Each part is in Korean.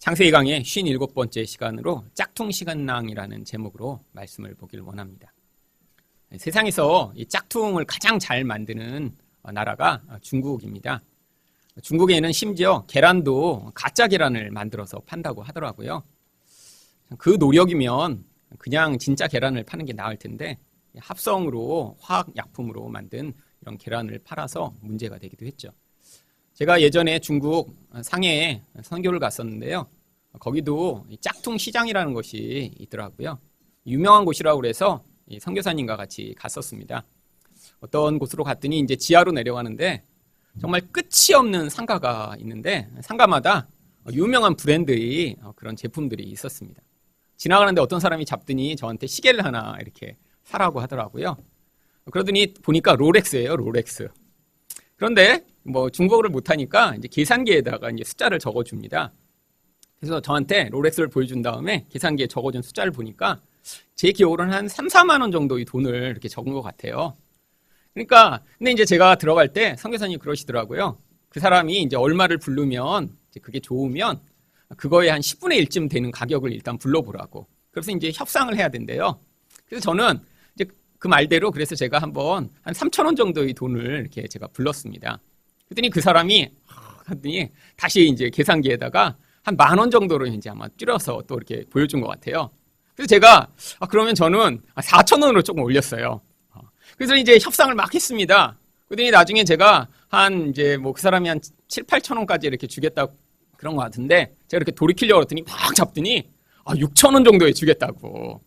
창세기 강의 57번째 시간으로 짝퉁 시간낭이라는 제목으로 말씀을 보기를 원합니다. 세상에서 이 짝퉁을 가장 잘 만드는 나라가 중국입니다. 중국에는 심지어 계란도 가짜 계란을 만들어서 판다고 하더라고요. 그 노력이면 그냥 진짜 계란을 파는 게 나을 텐데 합성으로 화학약품으로 만든 이런 계란을 팔아서 문제가 되기도 했죠. 제가 예전에 중국 상해에 선교를 갔었는데요. 거기도 짝퉁 시장이라는 것이 있더라고요. 유명한 곳이라고 그래서 선교사님과 같이 갔었습니다. 어떤 곳으로 갔더니 이제 지하로 내려가는데 정말 끝이 없는 상가가 있는데 상가마다 유명한 브랜드의 그런 제품들이 있었습니다. 지나가는데 어떤 사람이 잡더니 저한테 시계를 하나 이렇게 사라고 하더라고요. 그러더니 보니까 롤렉스예요, 롤렉스. 그런데 뭐 중국어를 못하니까 이제 계산기에다가 이제 숫자를 적어줍니다. 그래서 저한테 롤렉스를 보여준 다음에 계산기에 적어준 숫자를 보니까 제 기억으로는 한 3, 4만 원 정도의 돈을 이렇게 적은 것 같아요. 그러니까 근데 이제 제가 들어갈 때 선교사님이 그러시더라고요. 그 사람이 이제 얼마를 부르면 이제 그게 좋으면 그거에 한 10분의 1쯤 되는 가격을 일단 불러보라고. 그래서 이제 협상을 해야 된대요. 그래서 저는 이제 그 말대로 그래서 제가 한번 한 3천 원 정도의 돈을 이렇게 제가 불렀습니다. 그랬더니 그 사람이 하더니 다시 이제 계산기에다가 한 10,000원 정도로 이제 아마 줄여서 또 이렇게 보여준 것 같아요. 그래서 제가 그러면 저는 4,000원으로 조금 올렸어요. 그래서 이제 협상을 막 했습니다. 그랬더니 나중에 제가 한 이제 뭐 그 사람이 한 7, 8,000원까지 이렇게 주겠다 그런 것 같은데 제가 이렇게 돌이키려고 했더니 막 잡더니 6,000원 정도에 주겠다고.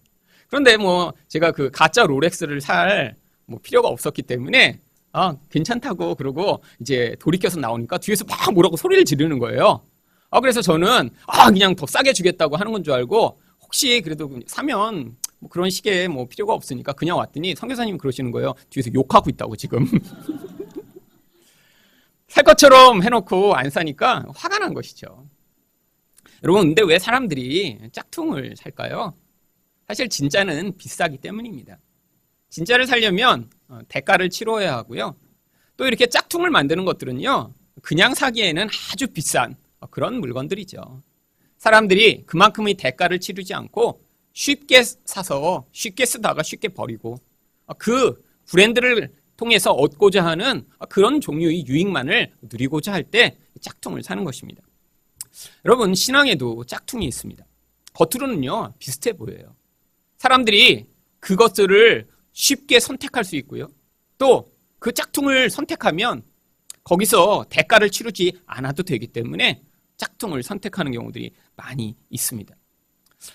그런데 뭐 제가 그 가짜 롤렉스를 살 뭐 필요가 없었기 때문에 괜찮다고 그러고 이제 돌이켜서 나오니까 뒤에서 막 뭐라고 소리를 지르는 거예요. 그래서 저는 그냥 더 싸게 주겠다고 하는 건 줄 알고 혹시 그래도 사면 뭐 그런 시계에 뭐 필요가 없으니까 그냥 왔더니 선교사님이 그러시는 거예요. 뒤에서 욕하고 있다고 지금. 살 것처럼 해놓고 안 사니까 화가 난 것이죠. 여러분 근데 왜 사람들이 짝퉁을 살까요? 사실 진짜는 비싸기 때문입니다. 진짜를 살려면 대가를 치러야 하고요. 또 이렇게 짝퉁을 만드는 것들은요. 그냥 사기에는 아주 비싼 그런 물건들이죠. 사람들이 그만큼의 대가를 치르지 않고 쉽게 사서 쉽게 쓰다가 쉽게 버리고 그 브랜드를 통해서 얻고자 하는 그런 종류의 유익만을 누리고자 할 때 짝퉁을 사는 것입니다. 여러분 신앙에도 짝퉁이 있습니다. 겉으로는요 비슷해 보여요. 사람들이 그것들을 쉽게 선택할 수 있고요. 또 그 짝퉁을 선택하면 거기서 대가를 치르지 않아도 되기 때문에 짝퉁을 선택하는 경우들이 많이 있습니다.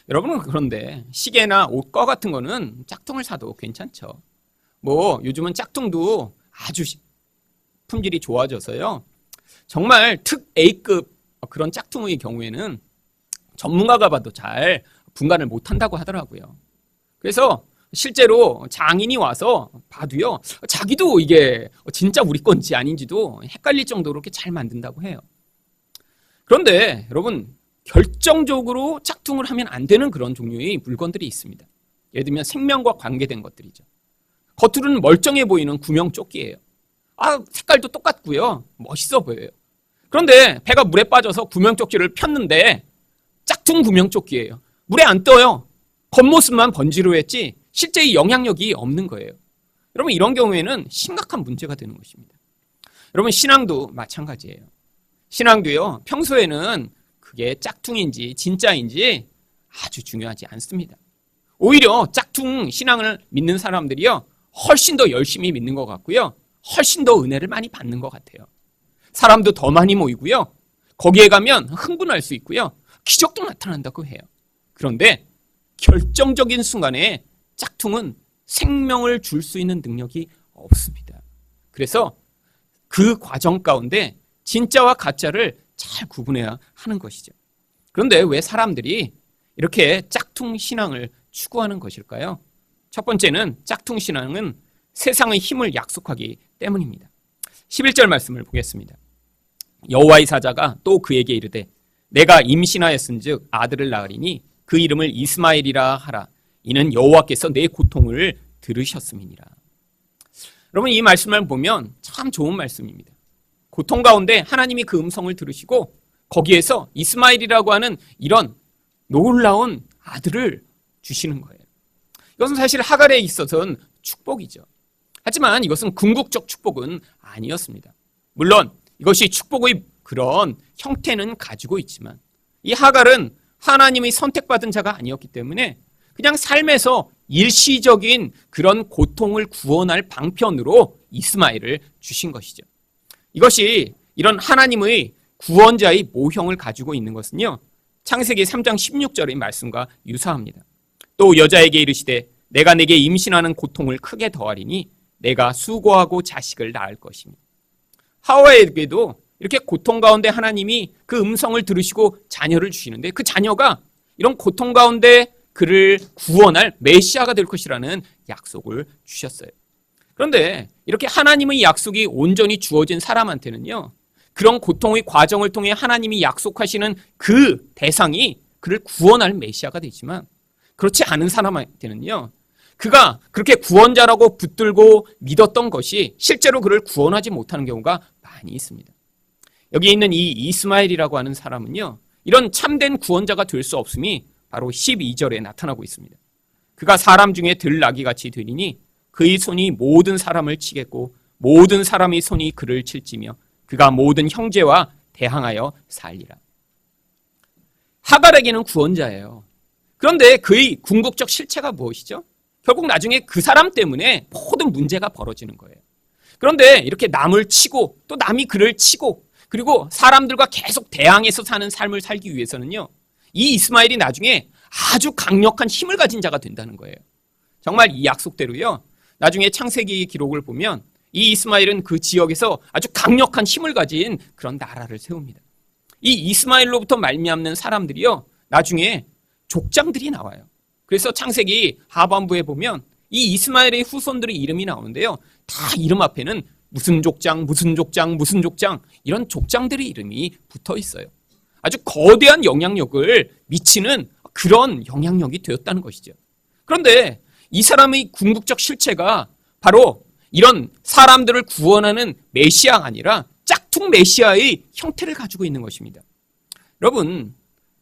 여러분은 그런데 시계나 옷과 같은 거는 짝퉁을 사도 괜찮죠. 뭐 요즘은 짝퉁도 아주 품질이 좋아져서요. 정말 특 A급 그런 짝퉁의 경우에는 전문가가 봐도 잘 분간을 못한다고 하더라고요. 그래서 실제로 장인이 와서 봐도요. 자기도 이게 진짜 우리 건지 아닌지도 헷갈릴 정도로 이렇게 잘 만든다고 해요. 그런데 여러분 결정적으로 짝퉁을 하면 안 되는 그런 종류의 물건들이 있습니다. 예를 들면 생명과 관계된 것들이죠. 겉으로는 멀쩡해 보이는 구명조끼예요. 색깔도 똑같고요. 멋있어 보여요. 그런데 배가 물에 빠져서 구명조끼를 폈는데 짝퉁 구명조끼예요. 물에 안 떠요. 겉모습만 번지르했지 실제의 영향력이 없는 거예요. 여러분 이런 경우에는 심각한 문제가 되는 것입니다. 여러분 신앙도 마찬가지예요. 신앙도요 평소에는 그게 짝퉁인지 진짜인지 아주 중요하지 않습니다. 오히려 짝퉁 신앙을 믿는 사람들이요 훨씬 더 열심히 믿는 것 같고요 훨씬 더 은혜를 많이 받는 것 같아요. 사람도 더 많이 모이고요 거기에 가면 흥분할 수 있고요 기적도 나타난다고 해요. 그런데 결정적인 순간에 짝퉁은 생명을 줄 수 있는 능력이 없습니다. 그래서 그 과정 가운데 진짜와 가짜를 잘 구분해야 하는 것이죠. 그런데 왜 사람들이 이렇게 짝퉁 신앙을 추구하는 것일까요? 첫 번째는 짝퉁 신앙은 세상의 힘을 약속하기 때문입니다. 11절 말씀을 보겠습니다. 여호와의 사자가 또 그에게 이르되 내가 임신하였은즉 아들을 낳으리니 그 이름을 이스마엘이라 하라. 이는 여호와께서 내 고통을 들으셨음이니라. 여러분 이 말씀을 보면 참 좋은 말씀입니다. 고통 가운데 하나님이 그 음성을 들으시고 거기에서 이스마엘이라고 하는 이런 놀라운 아들을 주시는 거예요. 이것은 사실 하갈에 있어서는 축복이죠. 하지만 이것은 궁극적 축복은 아니었습니다. 물론 이것이 축복의 그런 형태는 가지고 있지만 이 하갈은 하나님의 선택받은 자가 아니었기 때문에 그냥 삶에서 일시적인 그런 고통을 구원할 방편으로 이스마엘을 주신 것이죠. 이것이 이런 하나님의 구원자의 모형을 가지고 있는 것은요, 창세기 3장 16절의 말씀과 유사합니다. 또 여자에게 이르시되 내가 내게 임신하는 고통을 크게 더하리니 내가 수고하고 자식을 낳을 것입니다. 하와에게도 이렇게 고통 가운데 하나님이 그 음성을 들으시고 자녀를 주시는데 그 자녀가 이런 고통 가운데 그를 구원할 메시아가 될 것이라는 약속을 주셨어요. 그런데 이렇게 하나님의 약속이 온전히 주어진 사람한테는요, 그런 고통의 과정을 통해 하나님이 약속하시는 그 대상이 그를 구원할 메시아가 되지만 그렇지 않은 사람한테는요, 그가 그렇게 구원자라고 붙들고 믿었던 것이 실제로 그를 구원하지 못하는 경우가 많이 있습니다. 여기 있는 이 이스마엘이라고 하는 사람은요, 이런 참된 구원자가 될 수 없음이 바로 12절에 나타나고 있습니다. 그가 사람 중에 들나귀같이 되리니 그의 손이 모든 사람을 치겠고 모든 사람의 손이 그를 칠지며 그가 모든 형제와 대항하여 살리라. 하갈에게는 구원자예요. 그런데 그의 궁극적 실체가 무엇이죠? 결국 나중에 그 사람 때문에 모든 문제가 벌어지는 거예요. 그런데 이렇게 남을 치고 또 남이 그를 치고 그리고 사람들과 계속 대항해서 사는 삶을 살기 위해서는요, 이 이스마엘이 나중에 아주 강력한 힘을 가진 자가 된다는 거예요. 정말 이 약속대로요, 나중에 창세기 기록을 보면 이 이스마엘은 그 지역에서 아주 강력한 힘을 가진 그런 나라를 세웁니다. 이 이스마엘로부터 말미암는 사람들이요, 나중에 족장들이 나와요. 그래서 창세기 하반부에 보면 이 이스마엘의 후손들의 이름이 나오는데요, 다 이름 앞에는 무슨 족장, 무슨 족장, 무슨 족장, 이런 족장들의 이름이 붙어 있어요. 아주 거대한 영향력을 미치는 그런 영향력이 되었다는 것이죠. 그런데 이 사람의 궁극적 실체가 바로 이런 사람들을 구원하는 메시아가 아니라 짝퉁 메시아의 형태를 가지고 있는 것입니다. 여러분,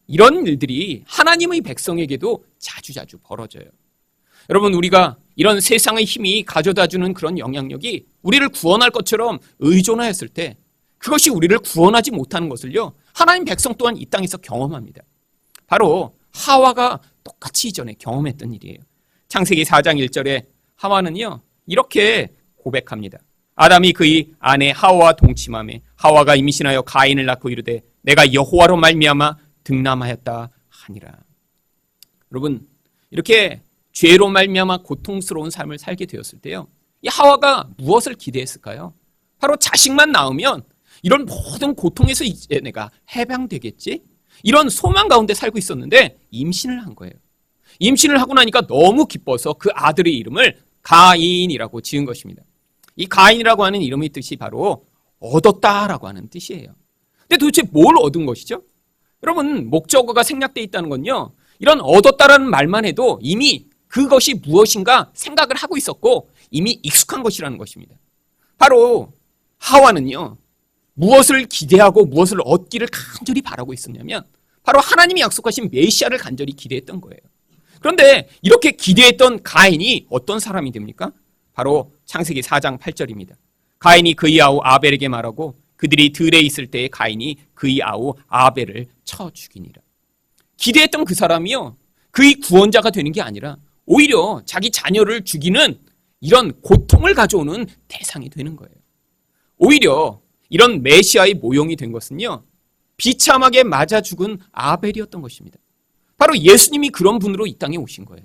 이런 일들이 하나님의 백성에게도 자주자주 벌어져요. 여러분, 우리가 이런 세상의 힘이 가져다주는 그런 영향력이 우리를 구원할 것처럼 의존하였을 때 그것이 우리를 구원하지 못하는 것을요, 하나님 백성 또한 이 땅에서 경험합니다. 바로 하와가 똑같이 이전에 경험했던 일이에요. 창세기 4장 1절에 하와는요, 이렇게 고백합니다. 아담이 그의 아내 하와와 동침하매 하와가 임신하여 가인을 낳고 이르되 내가 여호와로 말미암아 득남하였다 하니라. 여러분, 이렇게 죄로 말미암아 고통스러운 삶을 살게 되었을 때요, 이 하와가 무엇을 기대했을까요? 바로 자식만 낳으면 이런 모든 고통에서 이제 내가 해방되겠지? 이런 소망 가운데 살고 있었는데 임신을 한 거예요. 임신을 하고 나니까 너무 기뻐서 그 아들의 이름을 가인이라고 지은 것입니다. 이 가인이라고 하는 이름의 뜻이 바로 얻었다라고 하는 뜻이에요. 근데 도대체 뭘 얻은 것이죠? 여러분, 목적어가 생략되어 있다는 건요, 이런 얻었다라는 말만 해도 이미 그것이 무엇인가 생각을 하고 있었고 이미 익숙한 것이라는 것입니다. 바로 하와는요, 무엇을 기대하고 무엇을 얻기를 간절히 바라고 있었냐면 바로 하나님이 약속하신 메시아를 간절히 기대했던 거예요. 그런데 이렇게 기대했던 가인이 어떤 사람이 됩니까? 바로 창세기 4장 8절입니다. 가인이 그의 아우 아벨에게 말하고 그들이 들에 있을 때에 가인이 그의 아우 아벨을 쳐 죽이니라. 기대했던 그 사람이요, 그의 구원자가 되는 게 아니라 오히려 자기 자녀를 죽이는 이런 고통을 가져오는 대상이 되는 거예요. 오히려 이런 메시아의 모형이 된 것은요, 비참하게 맞아 죽은 아벨이었던 것입니다. 바로 예수님이 그런 분으로 이 땅에 오신 거예요.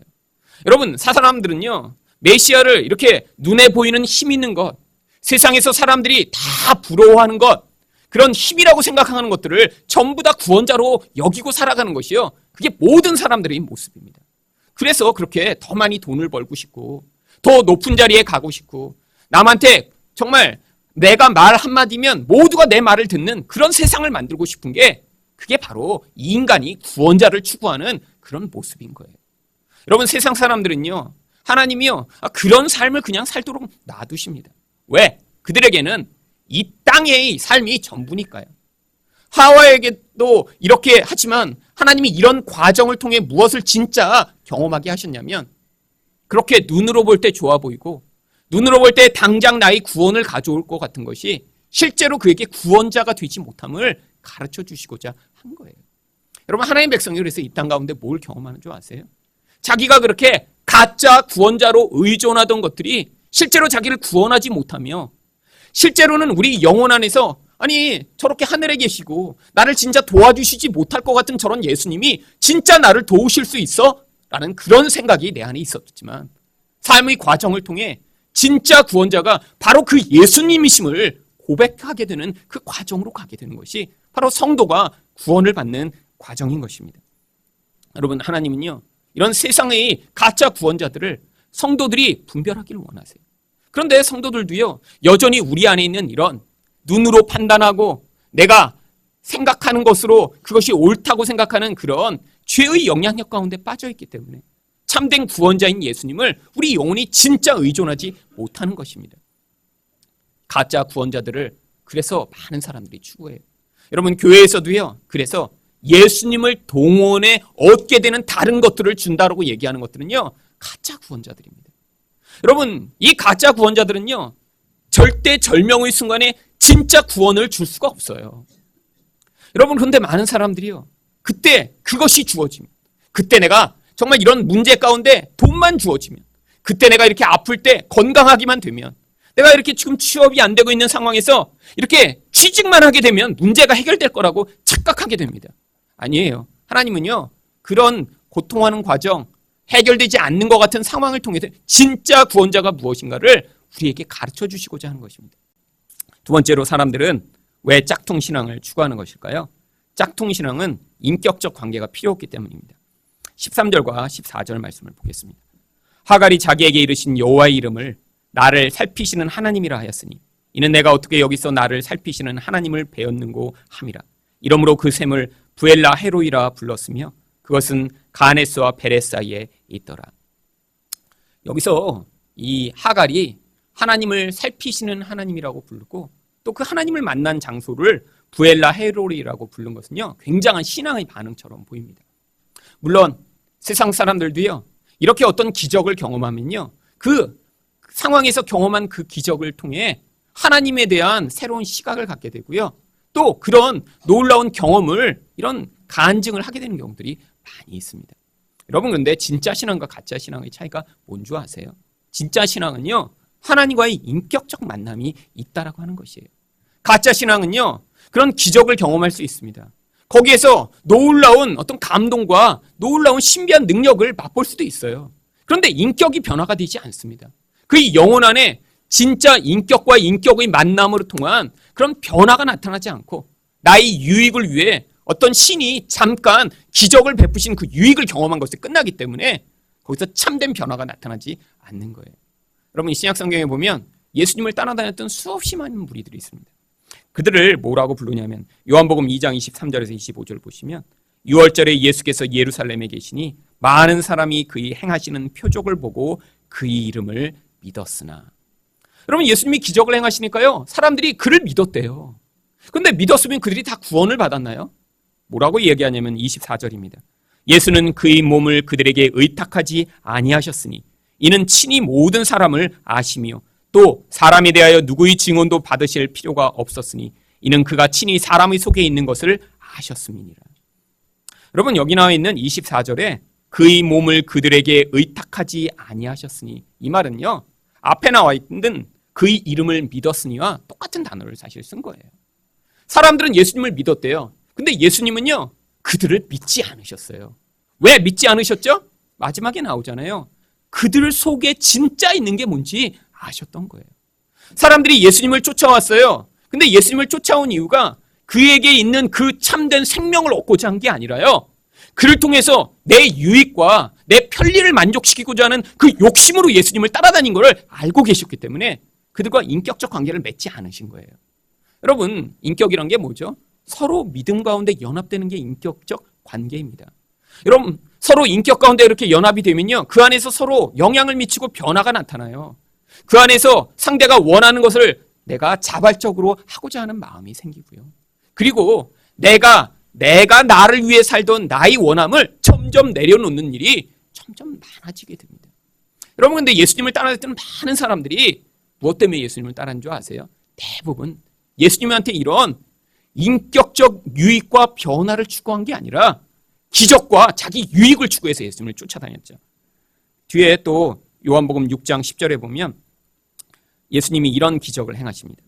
여러분, 사람들은요, 메시아를 이렇게 눈에 보이는 힘 있는 것, 세상에서 사람들이 다 부러워하는 것, 그런 힘이라고 생각하는 것들을 전부 다 구원자로 여기고 살아가는 것이요, 그게 모든 사람들의 모습입니다. 그래서 그렇게 더 많이 돈을 벌고 싶고 더 높은 자리에 가고 싶고 남한테 정말 내가 말 한마디면 모두가 내 말을 듣는 그런 세상을 만들고 싶은 게, 그게 바로 이 인간이 구원자를 추구하는 그런 모습인 거예요. 여러분, 세상 사람들은요, 하나님이요, 그런 삶을 그냥 살도록 놔두십니다. 왜? 그들에게는 이 땅의 삶이 전부니까요. 하와에게 또 이렇게 하지만 하나님이 이런 과정을 통해 무엇을 진짜 경험하게 하셨냐면 그렇게 눈으로 볼 때 좋아 보이고 눈으로 볼 때 당장 나의 구원을 가져올 것 같은 것이 실제로 그에게 구원자가 되지 못함을 가르쳐 주시고자 한 거예요. 여러분, 하나님의 백성이 그래서 이 땅 가운데 뭘 경험하는 줄 아세요? 자기가 그렇게 가짜 구원자로 의존하던 것들이 실제로 자기를 구원하지 못하며 실제로는 우리 영혼 안에서 아니 저렇게 하늘에 계시고 나를 진짜 도와주시지 못할 것 같은 저런 예수님이 진짜 나를 도우실 수 있어? 라는 그런 생각이 내 안에 있었지만 삶의 과정을 통해 진짜 구원자가 바로 그 예수님이심을 고백하게 되는 그 과정으로 가게 되는 것이 바로 성도가 구원을 받는 과정인 것입니다. 여러분, 하나님은요 이런 세상의 가짜 구원자들을 성도들이 분별하기를 원하세요. 그런데 성도들도요 여전히 우리 안에 있는 이런 눈으로 판단하고 내가 생각하는 것으로 그것이 옳다고 생각하는 그런 죄의 영향력 가운데 빠져있기 때문에 참된 구원자인 예수님을 우리 영혼이 진짜 의존하지 못하는 것입니다. 가짜 구원자들을 그래서 많은 사람들이 추구해요. 여러분, 교회에서도요 그래서 예수님을 동원해 얻게 되는 다른 것들을 준다라고 얘기하는 것들은요 가짜 구원자들입니다. 여러분, 이 가짜 구원자들은요 절대 절명의 순간에 진짜 구원을 줄 수가 없어요. 여러분, 그런데 많은 사람들이요 그때 그것이 주어지면, 그때 내가 정말 이런 문제 가운데 돈만 주어지면, 그때 내가 이렇게 아플 때 건강하기만 되면, 내가 이렇게 지금 취업이 안 되고 있는 상황에서 이렇게 취직만 하게 되면 문제가 해결될 거라고 착각하게 됩니다. 아니에요. 하나님은요 그런 고통하는 과정, 해결되지 않는 것 같은 상황을 통해서 진짜 구원자가 무엇인가를 우리에게 가르쳐 주시고자 하는 것입니다. 두 번째로, 사람들은 왜 짝퉁신앙을 추구하는 것일까요? 짝퉁신앙은 인격적 관계가 필요 없기 때문입니다. 13절과 14절 말씀을 보겠습니다. 하갈이 자기에게 이르신 여호와의 이름을 나를 살피시는 하나님이라 하였으니 이는 내가 어떻게 여기서 나를 살피시는 하나님을 배웠는고 함이라. 이러므로 그 샘을 부엘라 헤로이라 불렀으며 그것은 가네스와 베레스 사이에 있더라. 여기서 이 하갈이 하나님을 살피시는 하나님이라고 부르고 또 그 하나님을 만난 장소를 부엘라 헤로이라고 부른 것은요 굉장한 신앙의 반응처럼 보입니다. 물론 세상 사람들도요 이렇게 어떤 기적을 경험하면요 그 상황에서 경험한 그 기적을 통해 하나님에 대한 새로운 시각을 갖게 되고요 또 그런 놀라운 경험을, 이런 간증을 하게 되는 경우들이 많이 있습니다. 여러분, 그런데 진짜 신앙과 가짜 신앙의 차이가 뭔 줄 아세요? 진짜 신앙은요 하나님과의 인격적 만남이 있다라고 하는 것이에요. 가짜 신앙은요 그런 기적을 경험할 수 있습니다. 거기에서 놀라운 어떤 감동과 놀라운 신비한 능력을 맛볼 수도 있어요. 그런데 인격이 변화가 되지 않습니다. 그 영혼 안에 진짜 인격과 인격의 만남으로 통한 그런 변화가 나타나지 않고 나의 유익을 위해 어떤 신이 잠깐 기적을 베푸신 그 유익을 경험한 것에 끝나기 때문에 거기서 참된 변화가 나타나지 않는 거예요. 여러분, 이 신약 성경에 보면 예수님을 따라다녔던 수없이 많은 무리들이 있습니다. 그들을 뭐라고 부르냐면 요한복음 2장 23절에서 25절 보시면 6월절에 예수께서 예루살렘에 계시니 많은 사람이 그의 행하시는 표적을 보고 그의 이름을 믿었으나. 여러분, 예수님이 기적을 행하시니까요 사람들이 그를 믿었대요. 그런데 믿었으면 그들이 다 구원을 받았나요? 뭐라고 얘기하냐면 24절입니다. 예수는 그의 몸을 그들에게 의탁하지 아니하셨으니 이는 친히 모든 사람을 아시며 또 사람에 대하여 누구의 증언도 받으실 필요가 없었으니 이는 그가 친히 사람의 속에 있는 것을 아셨음이니라. 여러분, 여기 나와 있는 24절에 그의 몸을 그들에게 의탁하지 아니하셨으니, 이 말은요 앞에 나와 있는 그의 이름을 믿었으니와 똑같은 단어를 사실 쓴 거예요. 사람들은 예수님을 믿었대요. 근데 예수님은요 그들을 믿지 않으셨어요. 왜 믿지 않으셨죠? 마지막에 나오잖아요. 그들 속에 진짜 있는 게 뭔지 아셨던 거예요. 사람들이 예수님을 쫓아왔어요. 근데 예수님을 쫓아온 이유가 그에게 있는 그 참된 생명을 얻고자 한 게 아니라요, 그를 통해서 내 유익과 내 편리를 만족시키고자 하는 그 욕심으로 예수님을 따라다닌 것을 알고 계셨기 때문에 그들과 인격적 관계를 맺지 않으신 거예요. 여러분, 인격이란 게 뭐죠? 서로 믿음 가운데 연합되는 게 인격적 관계입니다. 여러분, 서로 인격 가운데 이렇게 연합이 되면요 그 안에서 서로 영향을 미치고 변화가 나타나요. 그 안에서 상대가 원하는 것을 내가 자발적으로 하고자 하는 마음이 생기고요. 그리고 내가 내가 나를 위해 살던 나의 원함을 점점 내려놓는 일이 점점 많아지게 됩니다. 여러분, 근데 예수님을 따라했던 많은 사람들이 무엇 때문에 예수님을 따라한 줄 아세요? 대부분 예수님한테 이런 인격적 유익과 변화를 추구한 게 아니라 기적과 자기 유익을 추구해서 예수님을 쫓아다녔죠. 뒤에 또 요한복음 6장 10절에 보면 예수님이 이런 기적을 행하십니다.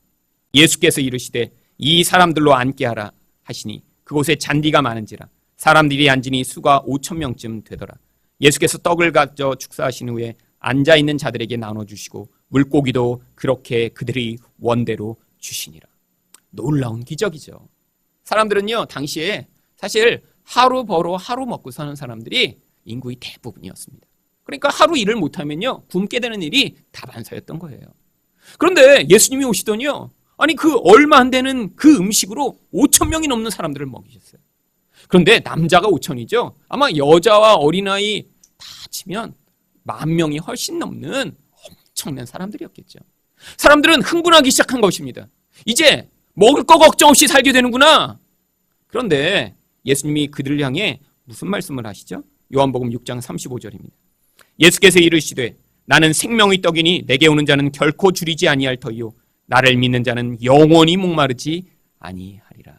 예수께서 이르시되 이 사람들로 앉게 하라 하시니 그곳에 잔디가 많은지라 사람들이 앉으니 수가 5,000명쯤 되더라. 예수께서 떡을 가져 축사하신 후에 앉아있는 자들에게 나눠주시고 물고기도 그렇게 그들이 원대로 주시니라. 놀라운 기적이죠. 사람들은요, 당시에 사실 하루 벌어 하루 먹고 사는 사람들이 인구의 대부분이었습니다. 그러니까 하루 일을 못하면요, 굶게 되는 일이 다반사였던 거예요. 그런데 예수님이 오시더니요, 아니 그 얼마 안 되는 그 음식으로 5,000명이 넘는 사람들을 먹이셨어요. 그런데 남자가 5,000이죠. 아마 여자와 어린아이 다 치면 10,000명이 훨씬 넘는 엄청난 사람들이었겠죠. 사람들은 흥분하기 시작한 것입니다. 이제 먹을 거 걱정 없이 살게 되는구나. 그런데 예수님이 그들을 향해 무슨 말씀을 하시죠? 요한복음 6장 35절입니다. 예수께서 이르시되 나는 생명의 떡이니 내게 오는 자는 결코 줄이지 아니할 터이요 나를 믿는 자는 영원히 목마르지 아니하리라.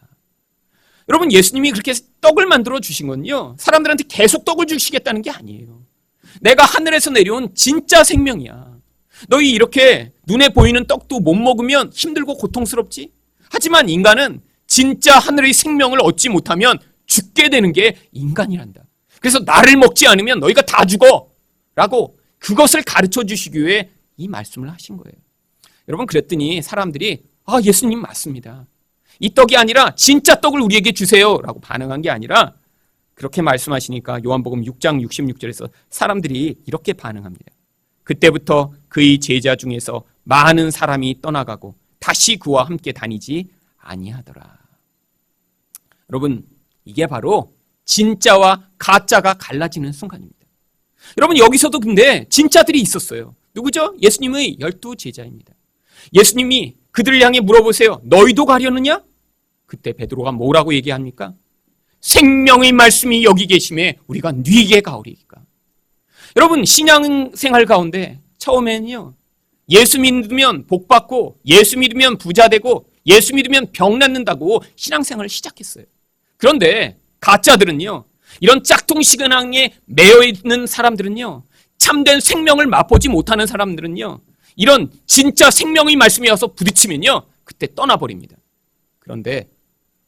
여러분, 예수님이 그렇게 떡을 만들어 주신 건요, 사람들한테 계속 떡을 주시겠다는 게 아니에요. 내가 하늘에서 내려온 진짜 생명이야. 너희 이렇게 눈에 보이는 떡도 못 먹으면 힘들고 고통스럽지? 하지만 인간은 진짜 하늘의 생명을 얻지 못하면 죽게 되는 게 인간이란다. 그래서 나를 먹지 않으면 너희가 다 죽어! 라고 그것을 가르쳐 주시기 위해 이 말씀을 하신 거예요. 여러분, 그랬더니 사람들이 예수님 맞습니다. 이 떡이 아니라 진짜 떡을 우리에게 주세요 라고 반응한 게 아니라 그렇게 말씀하시니까 요한복음 6장 66절에서 사람들이 이렇게 반응합니다. 그때부터 그의 제자 중에서 많은 사람이 떠나가고 다시 그와 함께 다니지 아니하더라. 여러분, 이게 바로 진짜와 가짜가 갈라지는 순간입니다. 여러분, 여기서도 근데 진짜들이 있었어요. 누구죠? 예수님의 12 제자입니다. 예수님이 그들을 향해 물어보세요. 너희도 가려느냐? 그때 베드로가 뭐라고 얘기합니까? 생명의 말씀이 여기 계심에 우리가 네게 가오리이까. 여러분, 신앙생활 가운데 처음에는요, 예수 믿으면 복 받고 예수 믿으면 부자 되고 예수 믿으면 병 낫는다고 신앙생활을 시작했어요. 그런데 가짜들은요, 이런 짝퉁 신앙에 매여 있는 사람들은요, 참된 생명을 맛보지 못하는 사람들은요, 이런 진짜 생명의 말씀이 와서 부딪히면요, 그때 떠나버립니다. 그런데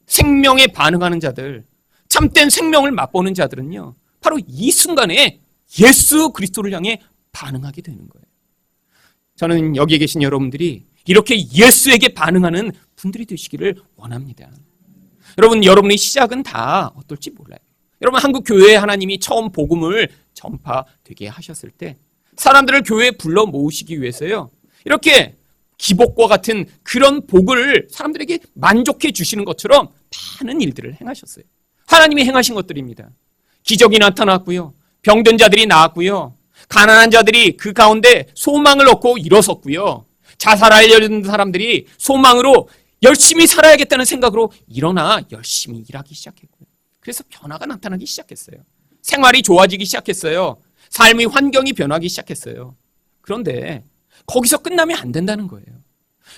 생명에 반응하는 자들, 참된 생명을 맛보는 자들은요, 바로 이 순간에 예수 그리스도를 향해 반응하게 되는 거예요. 저는 여기에 계신 여러분들이 이렇게 예수에게 반응하는 분들이 되시기를 원합니다. 여러분, 여러분의 시작은 다 어떨지 몰라요. 여러분, 한국 교회에 하나님이 처음 복음을 전파되게 하셨을 때 사람들을 교회에 불러 모으시기 위해서요, 이렇게 기복과 같은 그런 복을 사람들에게 만족해 주시는 것처럼 많은 일들을 행하셨어요. 하나님이 행하신 것들입니다. 기적이 나타났고요, 병든 자들이 나았고요, 가난한 자들이 그 가운데 소망을 얻고 일어섰고요, 자살하려는 사람들이 소망으로 열심히 살아야겠다는 생각으로 일어나 열심히 일하기 시작했고요. 그래서 변화가 나타나기 시작했어요. 생활이 좋아지기 시작했어요. 삶의 환경이 변하기 시작했어요. 그런데 거기서 끝나면 안 된다는 거예요.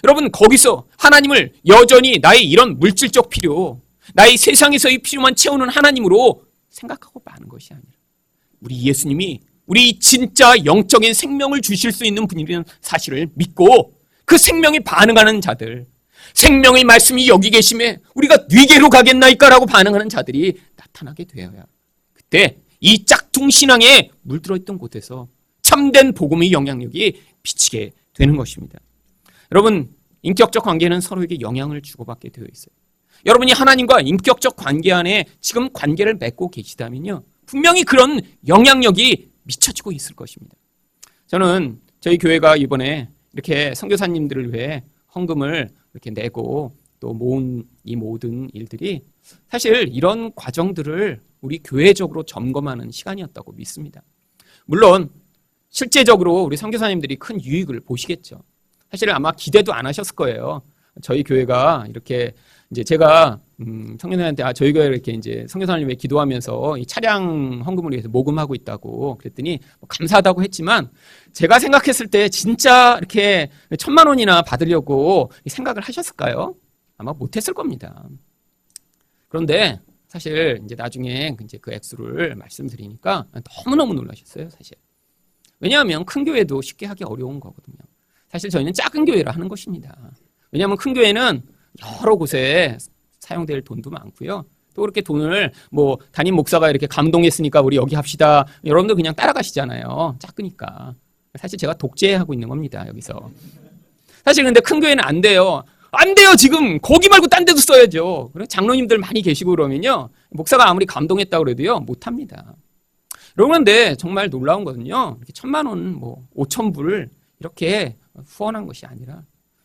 여러분, 거기서 하나님을 여전히 나의 이런 물질적 필요, 나의 세상에서의 필요만 채우는 하나님으로 생각하고 마는 것이 아니라 우리 예수님이 우리 진짜 영적인 생명을 주실 수 있는 분이라는 사실을 믿고 그 생명에 반응하는 자들, 생명의 말씀이 여기 계심에 우리가 뉘게로 가겠나이까라고 반응하는 자들이 나타나게 되어야 그때 이 짝퉁 신앙에 물들어 있던 곳에서 참된 복음의 영향력이 비치게 되는 것입니다. 여러분, 인격적 관계는 서로에게 영향을 주고받게 되어 있어요. 여러분이 하나님과 인격적 관계 안에 지금 관계를 맺고 계시다면요, 분명히 그런 영향력이 미쳐지고 있을 것입니다. 저는 저희 교회가 이번에 이렇게 선교사님들을 위해 헌금을 이렇게 내고 또 모은 이 모든 일들이 사실 이런 과정들을 우리 교회적으로 점검하는 시간이었다고 믿습니다. 물론 실제적으로 우리 선교사님들이 큰 유익을 보시겠죠. 사실 아마 기대도 안 하셨을 거예요. 저희 교회가 이렇게 이제 제가 성교사님한테 저희 교회 이렇게 이제 성교사님 왜 기도하면서 이 차량 헌금을 위해서 모금하고 있다고 그랬더니 뭐 감사하다고 했지만 제가 생각했을 때 진짜 이렇게 1,000만 원이나 받으려고 생각을 하셨을까요? 아마 못했을 겁니다. 그런데 사실 이제 나중에 이제 그 액수를 말씀드리니까 너무너무 놀라셨어요, 사실. 왜냐하면 큰 교회도 쉽게 하기 어려운 거거든요. 사실 저희는 작은 교회라 하는 것입니다. 왜냐하면 큰 교회는 여러 곳에 사용될 돈도 많고요. 또 그렇게 돈을 뭐 담임 목사가 이렇게 감동했으니까 우리 여기 합시다. 여러분들 그냥 따라가시잖아요. 작으니까. 사실 제가 독재하고 있는 겁니다, 여기서. 사실 근데 큰 교회는 안 돼요. 안 돼요, 지금. 거기 말고 딴 데도 써야죠. 장로님들 많이 계시고 그러면요. 목사가 아무리 감동했다고 그래도요, 못 합니다. 그런데 정말 놀라운 거는요. 이렇게 1,000만 원, 뭐 5,000불 이렇게 후원한 것이 아니라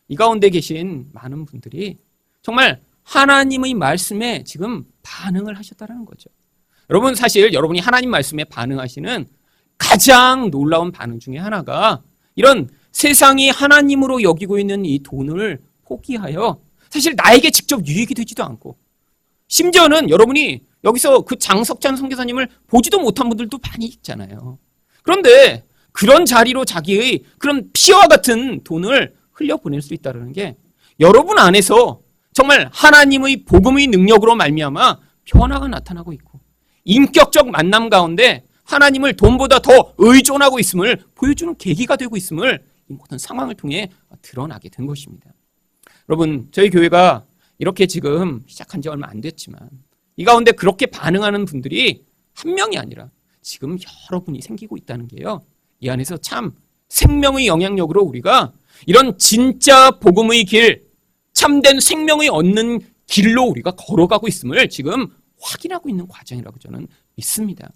이 가운데 계신 많은 분들이 정말 하나님의 말씀에 지금 반응을 하셨다는 거죠. 여러분, 사실 여러분이 하나님 말씀에 반응하시는 가장 놀라운 반응 중에 하나가 이런 세상이 하나님으로 여기고 있는 이 돈을 포기하여 사실 나에게 직접 유익이 되지도 않고 심지어는 여러분이 여기서 그 장석찬 선교사님을 보지도 못한 분들도 많이 있잖아요. 그런데 그런 자리로 자기의 그런 피와 같은 돈을 흘려보낼 수 있다는 게 여러분 안에서 정말 하나님의 복음의 능력으로 말미암아 변화가 나타나고 있고 인격적 만남 가운데 하나님을 돈보다 더 의존하고 있음을 보여주는 계기가 되고 있음을 이 모든 상황을 통해 드러나게 된 것입니다. 여러분, 저희 교회가 이렇게 지금 시작한 지 얼마 안 됐지만 이 가운데 그렇게 반응하는 분들이 한 명이 아니라 지금 여러 분이 생기고 있다는 게요. 이 안에서 참 생명의 영향력으로 우리가 이런 진짜 복음의 길, 참된 생명을 얻는 길로 우리가 걸어가고 있음을 지금 확인하고 있는 과정이라고 저는 믿습니다.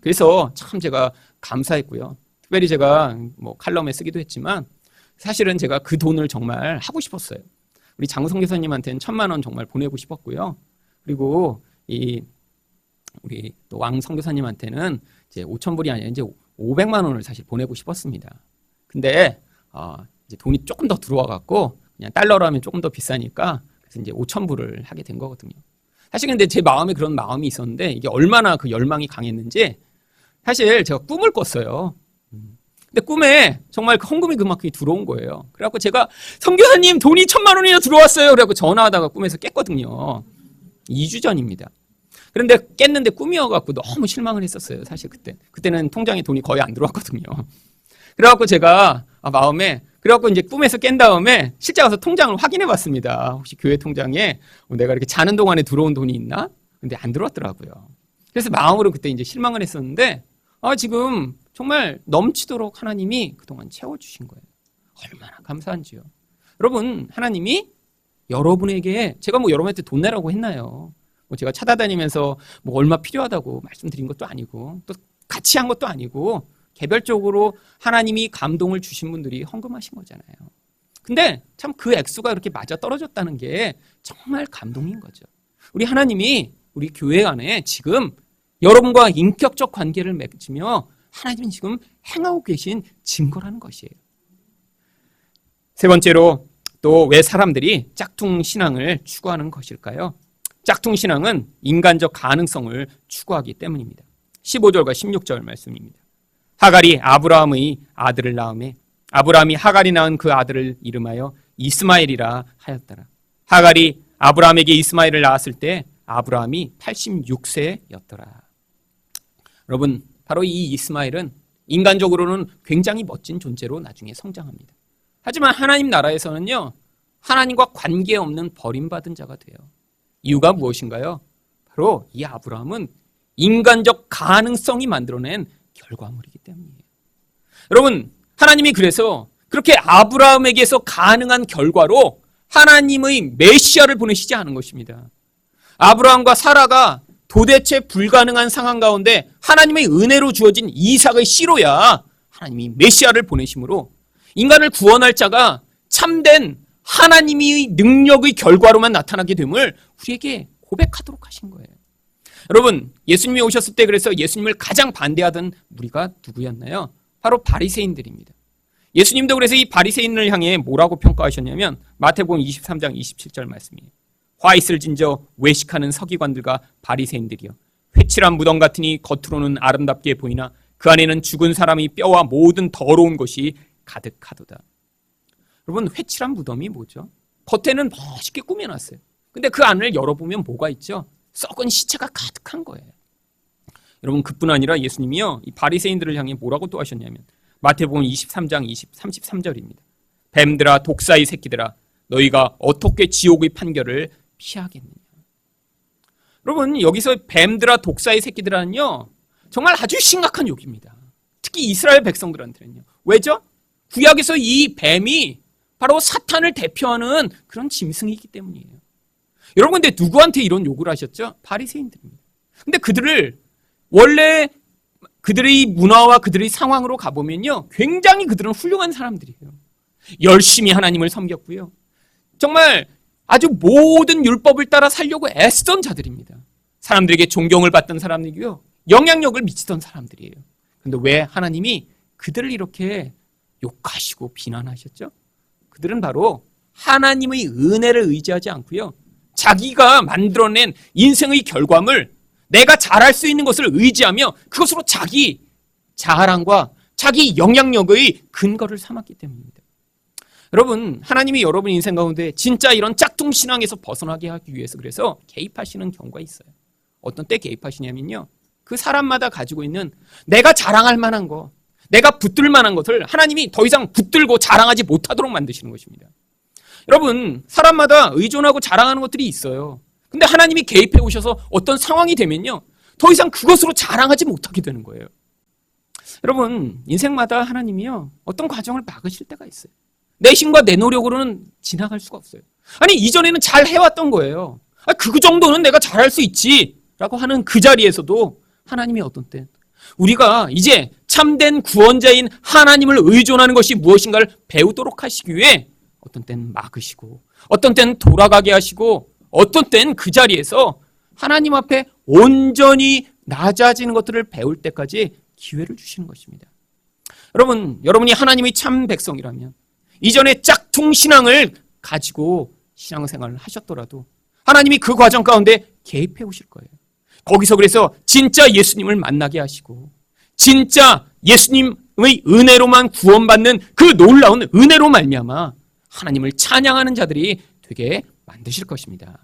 그래서 참 제가 감사했고요. 특별히 제가 뭐 칼럼에 쓰기도 했지만 사실은 제가 그 돈을 정말 하고 싶었어요. 우리 장우성 교사님한테는 1,000만 원 정말 보내고 싶었고요. 그리고 우리 또 왕 선교사님한테는 이제 5,000불이 아니라 이제 500만 원을 사실 보내고 싶었습니다. 근데 이제 돈이 조금 더 들어와 갖고 그냥 달러로 하면 조금 더 비싸니까 그래서 이제 5,000불을 하게 된 거거든요. 사실 근데 제 마음에 그런 마음이 있었는데 이게 얼마나 그 열망이 강했는지 사실 제가 꿈을 꿨어요. 근데 꿈에 정말 그 헌금이 그만큼이 들어온 거예요. 그래갖고 제가 선교사님 돈이 1,000만 원이나 들어왔어요. 그래갖고 전화하다가 꿈에서 깼거든요. 2주 전입니다. 그런데 깼는데 꿈이어갖고 너무 실망을 했었어요. 사실 그때는 통장에 돈이 거의 안 들어왔거든요. 그래갖고 제가 마음에 그래갖고 이제 꿈에서 깬 다음에 실제 가서 통장을 확인해 봤습니다. 혹시 교회 통장에 내가 이렇게 자는 동안에 들어온 돈이 있나? 근데 안 들어왔더라고요. 그래서 마음으로 그때 이제 실망을 했었는데 지금 정말 넘치도록 하나님이 그동안 채워주신 거예요. 얼마나 감사한지요. 여러분, 하나님이 여러분에게 제가 뭐 여러분한테 돈 내라고 했나요? 뭐 제가 찾아다니면서 뭐 얼마 필요하다고 말씀드린 것도 아니고 또 같이 한 것도 아니고 개별적으로 하나님이 감동을 주신 분들이 헌금하신 거잖아요. 근데 참 그 액수가 이렇게 맞아 떨어졌다는 게 정말 감동인 거죠. 우리 하나님이 우리 교회 안에 지금 여러분과 인격적 관계를 맺으며 하나님이 지금 행하고 계신 증거라는 것이에요. 세 번째로 또 왜 사람들이 짝퉁 신앙을 추구하는 것일까요? 짝퉁 신앙은 인간적 가능성을 추구하기 때문입니다. 15절과 16절 말씀입니다. 하갈이 아브라함의 아들을 낳음에 아브라함이 하갈이 낳은 그 아들을 이름하여 이스마엘이라 하였더라. 하갈이 아브라함에게 이스마엘을 낳았을 때 아브라함이 86세였더라. 여러분, 바로 이 이스마엘은 인간적으로는 굉장히 멋진 존재로 나중에 성장합니다. 하지만 하나님 나라에서는요, 하나님과 관계없는 버림받은 자가 돼요. 이유가 무엇인가요? 바로 이 아브라함은 인간적 가능성이 만들어낸 결과물이기 때문이에요. 여러분, 하나님이 그래서 그렇게 아브라함에게서 가능한 결과로 하나님의 메시아를 보내시지 않은 것입니다. 아브라함과 사라가 도대체 불가능한 상황 가운데 하나님의 은혜로 주어진 이삭의 씨로야 하나님이 메시아를 보내심으로 인간을 구원할 자가 참된 하나님의 능력의 결과로만 나타나게 됨을 우리에게 고백하도록 하신 거예요. 여러분, 예수님이 오셨을 때 그래서 예수님을 가장 반대하던 무리가 누구였나요? 바로 바리새인들입니다. 예수님도 그래서 이 바리새인을 향해 뭐라고 평가하셨냐면 마태복음 23장 27절 말씀이에요. 화이트를 진저 외식하는 서기관들과 바리새인들이여, 회칠한 무덤 같으니 겉으로는 아름답게 보이나 그 안에는 죽은 사람의 뼈와 모든 더러운 것이 가득하도다. 여러분, 회칠한 무덤이 뭐죠? 겉에는 멋있게 꾸며놨어요. 근데 그 안을 열어보면 뭐가 있죠? 썩은 시체가 가득한 거예요. 여러분, 그뿐 아니라 예수님이요, 이 바리새인들을 향해 뭐라고 또 하셨냐면 마태복음 23장 33절입니다. 뱀들아, 독사의 새끼들아, 너희가 어떻게 지옥의 판결을 피하겠느냐. 여러분, 여기서 뱀들아, 독사의 새끼들아는요, 정말 아주 심각한 욕입니다. 특히 이스라엘 백성들한테는요. 왜죠? 구약에서 이 뱀이 바로 사탄을 대표하는 그런 짐승이기 때문이에요. 여러분, 근데 누구한테 이런 욕을 하셨죠? 바리새인들입니다. 근데 그들을 원래 그들의 문화와 그들의 상황으로 가보면요, 굉장히 그들은 훌륭한 사람들이에요. 열심히 하나님을 섬겼고요, 정말 아주 모든 율법을 따라 살려고 애쓰던 자들입니다. 사람들에게 존경을 받던 사람들이고요, 영향력을 미치던 사람들이에요. 근데 왜 하나님이 그들을 이렇게 욕하시고 비난하셨죠? 그들은 바로 하나님의 은혜를 의지하지 않고요, 자기가 만들어낸 인생의 결과물, 내가 잘할 수 있는 것을 의지하며 그것으로 자기 자랑과 자기 영향력의 근거를 삼았기 때문입니다. 여러분, 하나님이 여러분 인생 가운데 진짜 이런 짝퉁 신앙에서 벗어나게 하기 위해서 그래서 개입하시는 경우가 있어요. 어떤 때 개입하시냐면요, 그 사람마다 가지고 있는 내가 자랑할 만한 거, 내가 붙들 만한 것을 하나님이 더 이상 붙들고 자랑하지 못하도록 만드시는 것입니다. 여러분, 사람마다 의존하고 자랑하는 것들이 있어요. 근데 하나님이 개입해 오셔서 어떤 상황이 되면요, 더 이상 그것으로 자랑하지 못하게 되는 거예요. 여러분, 인생마다 하나님이요, 어떤 과정을 막으실 때가 있어요. 내 힘과 내 노력으로는 지나갈 수가 없어요. 아니, 이전에는 잘 해왔던 거예요. 그 정도는 내가 잘할 수 있지 라고 하는 그 자리에서도 하나님이 어떤 때 우리가 이제 참된 구원자인 하나님을 의존하는 것이 무엇인가를 배우도록 하시기 위해 어떤 때는 막으시고, 어떤 때는 돌아가게 하시고, 어떤 때는 그 자리에서 하나님 앞에 온전히 낮아지는 것들을 배울 때까지 기회를 주시는 것입니다. 여러분, 여러분이 하나님의 참 백성이라면 이전에 짝퉁 신앙을 가지고 신앙생활을 하셨더라도 하나님이 그 과정 가운데 개입해 오실 거예요. 거기서 그래서 진짜 예수님을 만나게 하시고, 진짜 예수님의 은혜로만 구원받는 그 놀라운 은혜로 말미암아 하나님을 찬양하는 자들이 되게 만드실 것입니다.